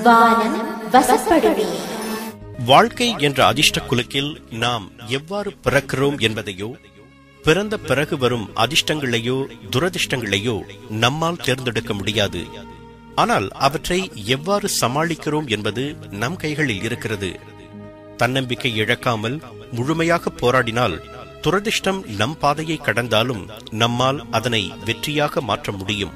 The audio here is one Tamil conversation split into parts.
வானம் வசப்படுமே. வாழ்க்கை என்ற அதிர்ஷ்ட குலுக்கில் நாம் எவ்வாறு பிறக்கிறோம் என்பதையோ, பிறந்த பிறகு வரும் அதிர்ஷ்டங்களையோ துரதிர்ஷ்டங்களையோ நம்மால் தேர்ந்தெடுக்க முடியாது. ஆனால் அவற்றை எவ்வாறு சமாளிக்கிறோம் என்பது நம் கைகளில் இருக்கிறது. தன்னம்பிக்கை இழக்காமல் முழுமையாக போராடினால் துரதிர்ஷ்டம் நம் பாதையை கடந்தாலும் நம்மால் அதனை வெற்றியாக மாற்ற முடியும்.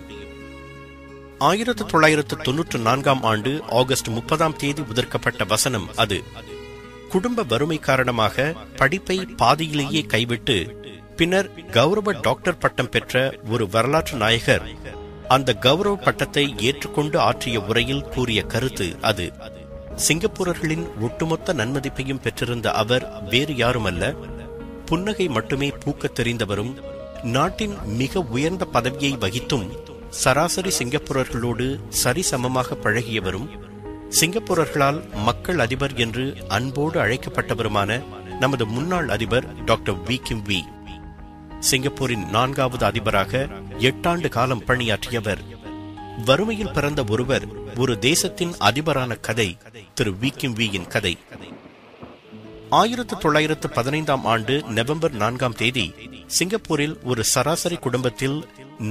1994 ஆண்டு ஆகஸ்ட் 30 உதிர்க்கப்பட்ட வசனம் அது. குடும்ப வறுமை காரணமாக படிப்பை பாதியிலேயே கைவிட்டு பின்னர் கௌரவ டாக்டர் பட்டம் பெற்ற ஒரு வரலாற்று நாயகர் அந்த கௌரவ பட்டத்தை ஏற்றுக்கொண்டு ஆற்றிய உரையில் கூறிய கருத்து அது. சிங்கப்பூரர்களின் ஒட்டுமொத்த நன்மதிப்பையும் பெற்றிருந்த அவர் வேறு யாருமல்ல, புன்னகை மட்டுமே பூக்கத் தெரிந்தவரும், நாட்டின் மிக உயர்ந்த பதவியை வகித்தும் சராசரி சிங்கப்பூரர்களோடு சரிசமமாக பழகியவரும், சிங்கப்பூரர்களால் மக்கள் அதிபர் என்று அன்போடு அழைக்கப்பட்டவருமான நமது முன்னாள் அதிபர் டாக்டர் வி கிம் வி. சிங்கப்பூரின் 4வது அதிபராக 8 ஆண்டு காலம் பணியாற்றியவர். வறுமையில் பிறந்த ஒருவர் ஒரு தேசத்தின் அதிபரான கதை திரு வி கிம் வியின் கதை. 1915 ஆண்டு நவம்பர் 4 சிங்கப்பூரில் ஒரு சராசரி குடும்பத்தில்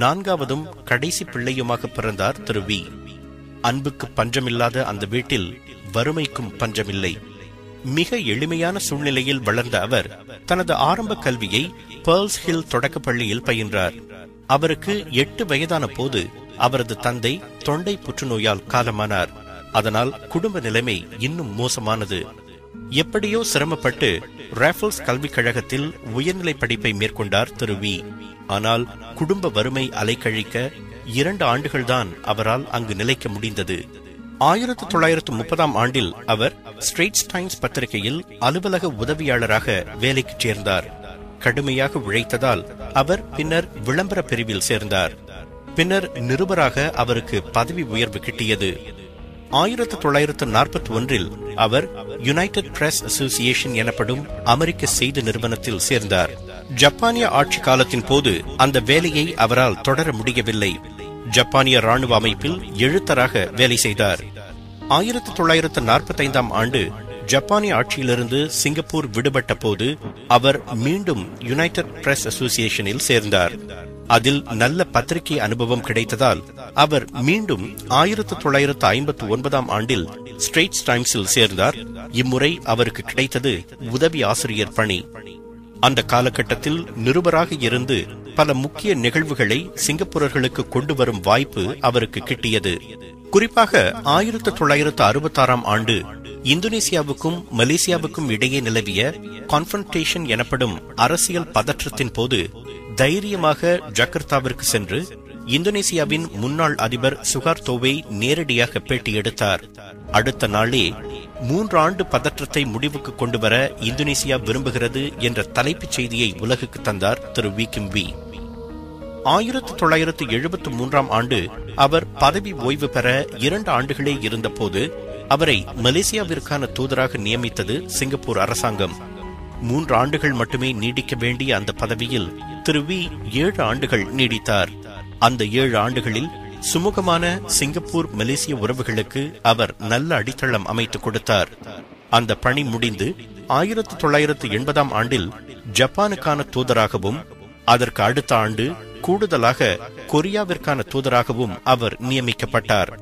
4வதும் கடைசி பிள்ளையுமாக பிறந்தார் திரு வி. அன்புக்கு பஞ்சமில்லாத அந்த வீட்டில் வறுமைக்கும் பஞ்சமில்லை. மிக எளிமையான சூழ்நிலையில் வளர்ந்த அவர் தனது ஆரம்ப கல்வியை பேர்ல்ஸ் ஹில் தொடக்க பள்ளியில் பயின்றார். அவருக்கு 8 வயதான போது அவரது தந்தை தொண்டை புற்றுநோயால் காலமானார். அதனால் குடும்ப நிலைமை இன்னும் மோசமானது. எப்படியோ சிரமப்பட்டு ராஃபல்ஸ் கல்விக் கழகத்தில் உயர்நிலை படிப்பை மேற்கொண்டார் திரு வி. ஆனால் குடும்ப வறுமை அலைக்கழிக்க 2 ஆண்டுகள்தான் அவரால் அங்கு நிலைக்க முடிந்தது. 1930 ஆண்டில் அவர் ஸ்ட்ரெய்ட்ஸ் டைம்ஸ் பத்திரிகையில் அலுவலக உதவியாளராக வேலைக்கு சேர்ந்தார். கடுமையாக உழைத்ததால் அவர் பின்னர் விளம்பர பிரிவில் சேர்ந்தார். பின்னர் நிருபராக அவருக்கு பதவி உயர்வு கிட்டியது. 1941 அவர் யுனைடெட் பிரஸ் அசோசியேஷன் எனப்படும் அமெரிக்க செய்தி நிறுவனத்தில் சேர்ந்தார். ஜப்பானிய ஆட்சி காலத்தின் போது அந்த வேலையை அவரால் தொடர முடியவில்லை. ஜப்பானிய ராணுவ அமைப்பில் எழுத்தராக வேலை செய்தார். 1945 ஆண்டு ஜப்பானிய ஆட்சியிலிருந்து சிங்கப்பூர் விடுபட்ட போது அவர் மீண்டும் யுனைடெட் பிரஸ் அசோசியேஷனில் சேர்ந்தார். அதில் நல்ல பத்திரிகை அனுபவம் கிடைத்ததால் அவர் மீண்டும் 1959 ஆண்டில் ஸ்ட்ரெய்ட்ஸ் டைம்ஸில் சேர்ந்தார். இம்முறை அவருக்கு கிடைத்தது உதவி ஆசிரியர் பணி. அந்த காலகட்டத்தில் நிருபராக இருந்து பல முக்கிய நிகழ்வுகளை சிங்கப்பூரர்களுக்கு கொண்டு வரும் வாய்ப்பு அவருக்கு கிட்டியது. குறிப்பாக 1966 ஆண்டு இந்தோனேசியாவுக்கும் மலேசியாவுக்கும் இடையே நிலவிய கான்ஃபரன்டேஷன் எனப்படும் அரசியல் பதற்றத்தின் போது தைரியமாக ஜகர்த்தாவிற்கு சென்று இந்தோனேசியாவின் முன்னாள் அதிபர் சுகார்தோவை நேரடியாக பேட்டி எடுத்தார். அடுத்த நாளே 3 ஆண்டு பதற்றத்தை முடிவுக்கு கொண்டுவர இந்தோனேசியா விரும்புகிறது என்ற தலைப்புச் செய்தியை உலகுக்கு தந்தார் திரு வி கிம் வி. 1973 ஆண்டு அவர் பதவி ஓய்வு பெற 2 ஆண்டுகளே இருந்த போது அவரை மலேசியாவிற்கான தூதராக நியமித்தது சிங்கப்பூர் அரசாங்கம். 3 ஆண்டுகள் மட்டுமே நீடிக்க வேண்டிய அந்த பதவியில் திரு வி 7 ஆண்டுகள் நீடித்தார். அந்த 7 ஆண்டுகளில் சுமூகமான சிங்கப்பூர் மலேசிய உறவுகளுக்கு அவர் நல்ல அடித்தளம் அமைத்துக் கொடுத்தார். அந்த பணி முடிந்து 1980 ஆண்டில் ஜப்பானுக்கான தூதராகவும் அதற்கு அடுத்த ஆண்டு கூடுதலாக கொரியாவிற்கான தூதராகவும் அவர் நியமிக்கப்பட்டார்.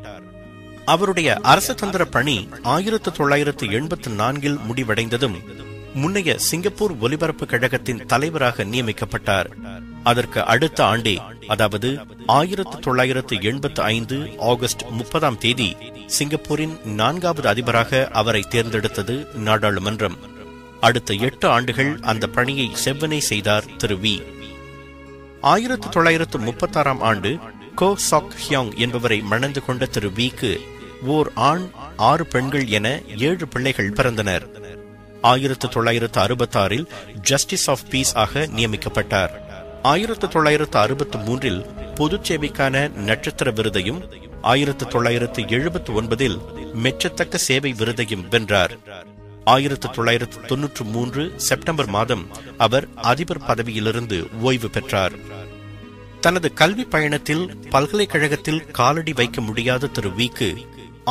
அவருடைய அரசதந்திர பணி 1984 முடிவடைந்ததும் முன்னைய சிங்கப்பூர் ஒலிபரப்பு கழகத்தின் தலைவராக நியமிக்கப்பட்டார். அதற்கு அடுத்த ஆண்டே, அதாவது 1985 ஆகஸ்ட் 30 சிங்கப்பூரின் 4வது அதிபராக அவரை தேர்ந்தெடுத்தது நாடாளுமன்றம். அடுத்த 8 ஆண்டுகள் அந்த பணியை செவ்வனே செய்தார் திரு வி. 1936 ஆண்டு கோ சாக் ஹியாங் என்பவரை மணந்து கொண்ட திரு விக்கு ஓர் ஆண் 6 பெண்கள் என 7 பிள்ளைகள் பிறந்தனர். 1966 ஜஸ்டிஸ் ஆஃப் பீஸ் ஆக நியமிக்கப்பட்டார். 1963 பொது சேவைக்கான நட்சத்திர விருதையும் 1979 மெச்சத்தக்க சேவை விருதையும் வென்றார். 1993 செப்டம்பர் மாதம் அவர் அதிபர் பதவியிலிருந்து ஓய்வு பெற்றார். தனது கல்வி பயணத்தில் பல்கலைக்கழகத்தில் காலடி வைக்க முடியாத திரு விக்கு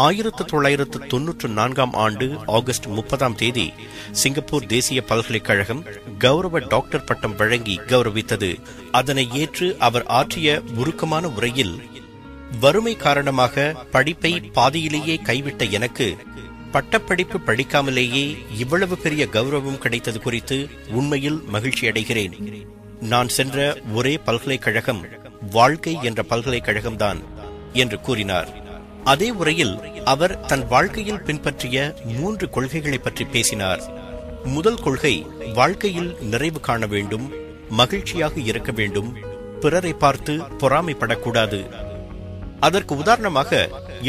1994 ஆண்டு ஆகஸ்ட் 30 சிங்கப்பூர் தேசிய பல்கலைக்கழகம் கௌரவ டாக்டர் பட்டம் வழங்கி கௌரவித்தது. அதனை ஏற்று அவர் ஆற்றிய உருக்கமான உரையில், வறுமை காரணமாக படிப்பை பாதியிலேயே கைவிட்ட எனக்கு பட்டப்படிப்பு படிக்காமலேயே இவ்வளவு பெரிய கௌரவம் கிடைத்தது குறித்து உண்மையில் மகிழ்ச்சி அடைகிறேன். நான் சென்ற ஒரே பல்கலைக்கழகம் வாழ்க்கை என்ற பல்கலைக்கழகம்தான் என்று கூறினார். அதே உரையில் அவர் தன் வாழ்க்கையில் பின்பற்றிய 3 கொள்கைகளை பற்றி பேசினார். முதல் கொள்கை, வாழ்க்கையில் நிறைவு காண வேண்டும், மகிழ்ச்சியாக இருக்க வேண்டும், பிறரை பார்த்து பொறாமைப்படக்கூடாது. அதற்கு உதாரணமாக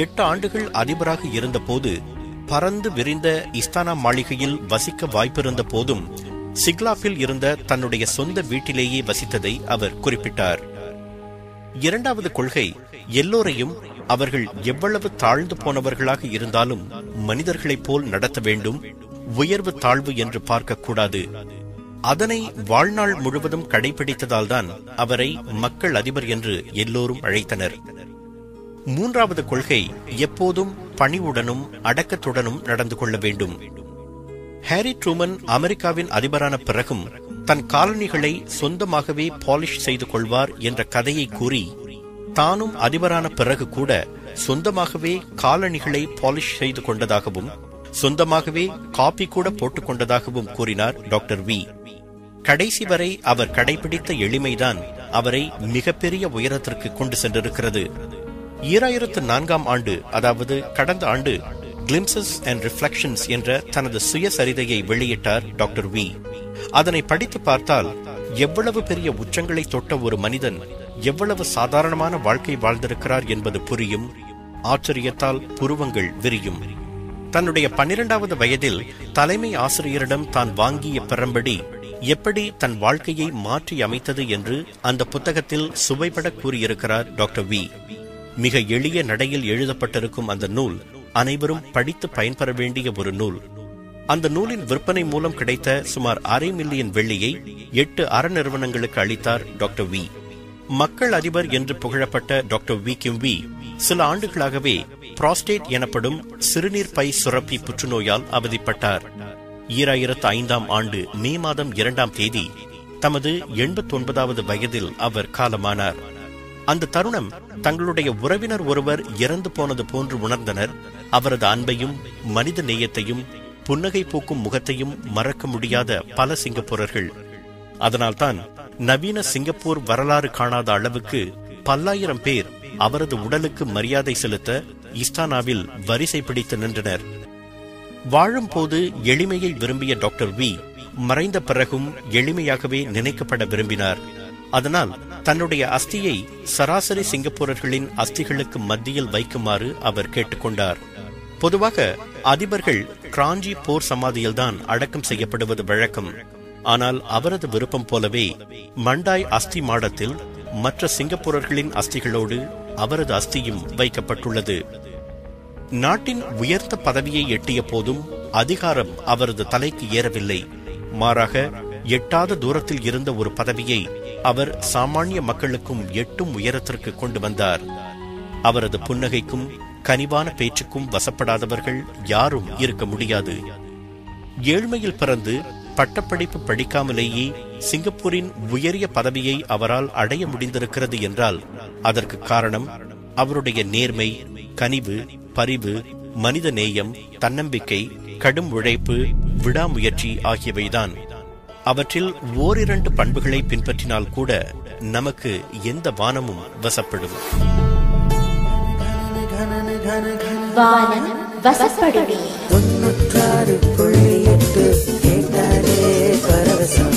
8 ஆண்டுகள் அதிபராக இருந்த போது பறந்து விரிந்த இஸ்தானா மாளிகையில் வசிக்க வாய்ப்பிருந்த போதும் சிக்லாப்பில் இருந்த தன்னுடைய சொந்த வீட்டிலேயே வசித்ததை அவர் குறிப்பிட்டார். இரண்டாவது கொள்கை, எல்லோரையும் அவர்கள் எவ்வளவு தாழ்ந்து போனவர்களாக இருந்தாலும் மனிதர்களைப் போல் நடத்த வேண்டும், உயர்வு தாழ்வு என்று பார்க்கக்கூடாது. அதனை வாழ்நாள் முழுவதும் கடைபிடித்ததால்தான் அவரை மக்கள் அதிபர் என்று எல்லோரும் அழைத்தனர். மூன்றாவது கொள்கை, எப்போதும் பணிவுடனும் அடக்கத்துடனும் நடந்து கொள்ள வேண்டும். ஹாரி ட்ரூமன் அமெரிக்காவின் அதிபரான பிறகும் தன் காலனிகளை சொந்தமாகவே பாலிஷ் செய்து கொள்வார் என்ற கதையை கூறி, தானும் அதிபரான பிறகு கூட சொந்தமாகவே காலணிகளை பாலிஷ் செய்து கொண்டதாகவும் சொந்தமாகவே காப்பி கூட போட்டுக் கொண்டதாகவும் கூறினார் டாக்டர் வி. கடைசி வரை அவர் கடைபிடித்த எளிமைதான் அவரை மிகப்பெரிய உயரத்திற்கு கொண்டு சென்றிருக்கிறது. 2004 ஆண்டு, அதாவது கடந்த ஆண்டு, கிளிம்சஸ் அண்ட் ரிஃப்ளெக்ஷன்ஸ் என்ற தனது சுயசரிதையை வெளியிட்டார் டாக்டர் வி. அதனை படித்து பார்த்தால் எவ்வளவு பெரிய உச்சங்களை தொட்ட ஒரு மனிதன் எவ்வளவு சாதாரணமான வாழ்க்கை வாழ்ந்திருக்கிறார் என்பது புரியும். ஆச்சரியத்தால் புருவங்கள் விரியும். தன்னுடைய 12வது வயதில் தலைமை ஆசிரியரிடம் தான் வாங்கிய பெறம்படி எப்படி தன் வாழ்க்கையை மாற்றி அமைத்தது என்று அந்த புத்தகத்தில் சுவைபட கூறியிருக்கிறார் டாக்டர் வி. மிக எளிய நடையில் எழுதப்பட்டிருக்கும் அந்த நூல் அனைவரும் படித்து பயன்பெற வேண்டிய ஒரு நூல். அந்த நூலின் விற்பனை மூலம் கிடைத்த சுமார் $500,000 மில்லியன் வெள்ளியை 8 அறநிறுவனங்களுக்கு அளித்தார் டாக்டர் வி. மக்கள் அதிபர் என்று புகழப்பட்ட டாக்டர் வி கிம் வி சில ஆண்டுகளாகவே புரோஸ்டேட் எனப்படும் சிறுநீர் பை சுரப்பி புற்றுநோயால் அவதிப்பட்டார். 2005 ஆண்டு மே மாதம் 2 தமது 89வது வயதில் அவர் காலமானார். அந்த தருணம் தங்களுடைய உறவினர் ஒருவர் இறந்து போனது போன்று உணர்ந்தனர். அவரது அன்பையும் மனித நேயத்தையும் புன்னகை பூக்கும் முகத்தையும் மறக்க முடியாத பல சிங்கப்பூரர்கள். அதனால்தான் நவீன சிங்கப்பூர் வரலாறு காணாத அளவுக்கு பல்லாயிரம் பேர் அவரது உடலுக்கு மரியாதை செலுத்த இஸ்தானாவில் வரிசை பிடித்து நின்றனர். வாழும் போது எளிமையை விரும்பிய டாக்டர் வி மறைந்த பிறகும் எளிமையாகவே நினைக்கப்பட விரும்பினார். அதனால் தன்னுடைய அஸ்தியை சராசரி சிங்கப்பூரர்களின் அஸ்திகளுக்கு மத்தியில் வைக்குமாறு அவர் கேட்டுக்கொண்டார். பொதுவாக அதிபர்கள் கிராஞ்சி போர் சமாதியில்தான் அடக்கம் செய்யப்படுவது வழக்கம். ஆனால் அவரது விருப்பம் போலவே மண்டாய் அஸ்தி மாடத்தில் மற்ற சிங்கப்பூரர்களின் அஸ்திகளோடு அவரது அஸ்தியும் வைக்கப்பட்டுள்ளது. நாட்டின் உயர்ந்த பதவியை எட்டிய போதும் அதிகாரம் அவரது தலைக்கு ஏறவில்லை. மாறாக எட்டாத தூரத்தில் இருந்த ஒரு பதவியை அவர் சாமானிய மக்களுக்கும் எட்டும் உயரத்திற்கு கொண்டு வந்தார். அவரது புன்னகைக்கும் கனிவான பேச்சுக்கும் வசப்படாதவர்கள் யாரும் இருக்க முடியாது. ஏழ்மையில் பிறந்து பட்டப்படிப்பு படிக்காமலேயே சிங்கப்பூரின் உயரிய பதவியை அவரால் அடைய முடிந்திருக்கிறது என்றால் அதற்கு காரணம் அவருடைய நேர்மை, கனிவு, பரிவு, மனித நேயம், தன்னம்பிக்கை, கடும் உழைப்பு, விடாமுயற்சி ஆகியவைதான். அவற்றில் ஓரிரண்டு பண்புகளை பின்பற்றினால் கூட நமக்கு எந்த வானமும் வசப்படும். வானம் வசப்படுமே. 96.8 கேட்டாலே பரவசம்.